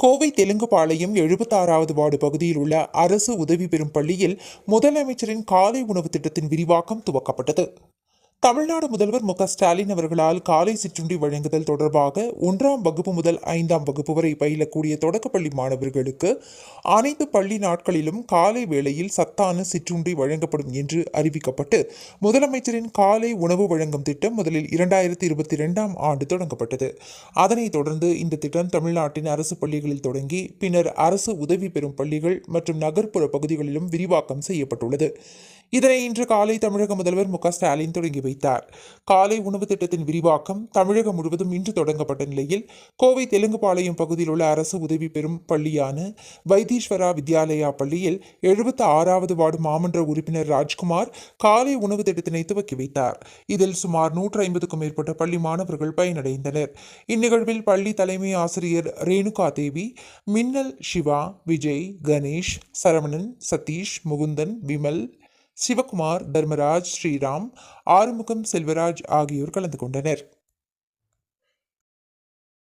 Kovai Telungupalayam 76வது ward பகுதியில் உள்ள அரசு உதவி பெறும் பள்ளியில் முதலமைச்சரின் காலை உணவு திட்டத்தின் விரிவாக்கம் துவக்கப்பட்டது. தமிழ்நாடு முதல்வர் மு.க.ஸ்டாலின் அவர்களால் காலை சிற்றுண்டி வழங்குதல் தொடர்பாக 1ஆம் வகுப்பு முதல் 5ஆம் வகுப்பு வரை பயிலக்கூடிய தொடக்கப்பள்ளி மாணவர்களுக்கு அனைத்து பள்ளி நாட்களிலும் காலை வேளையில் சத்தான சிற்றுண்டி வழங்கப்படும் என்று அறிவிக்கப்பட்டு முதலமைச்சரின் காலை உணவு வழங்கும் திட்டம் முதலில் 2022ஆம் ஆண்டு தொடங்கப்பட்டது. அதனைத் தொடர்ந்து இந்த திட்டம் தமிழ்நாட்டின் அரசு பள்ளிகளில் தொடங்கி பின்னர் அரசு உதவி பெறும் பள்ளிகள் மற்றும் நகர்ப்புற பகுதிகளிலும் விரிவாக்கம் செய்யப்பட்டுள்ளது. இதனை இன்று காலை தமிழக முதல்வர் மு.க.ஸ்டாலின் தொடங்கி வைத்தார். காலை உணவு திட்டத்தின் விரிவாக்கம் தமிழகம் முழுவதும் இன்று தொடங்கப்பட்ட நிலையில் கோவை தெலுங்குபாளையம் பகுதியில் உள்ள அரசு உதவி பெறும் பள்ளியான வைத்தீஸ்வரா வித்யாலயா பள்ளியில் 76வது வார்டு மாமன்ற உறுப்பினர் ராஜ்குமார் காலை உணவு திட்டத்தினை துவக்கி வைத்தார். இதில் சுமார் 150க்கும் மேற்பட்ட பள்ளி மாணவர்கள் பயனடைந்தனர். இந்நிகழ்வில் பள்ளி தலைமை ஆசிரியர் ரேணுகா தேவி, மின்னல் சிவா, விஜய், கணேஷ், சரவணன், சதீஷ், முகுந்தன், விமல், சிவகுமார், தர்மராஜ், ஸ்ரீராம், ஆறுமுகம், செல்வராஜ் ஆகியோர் கலந்து கொண்டனர்.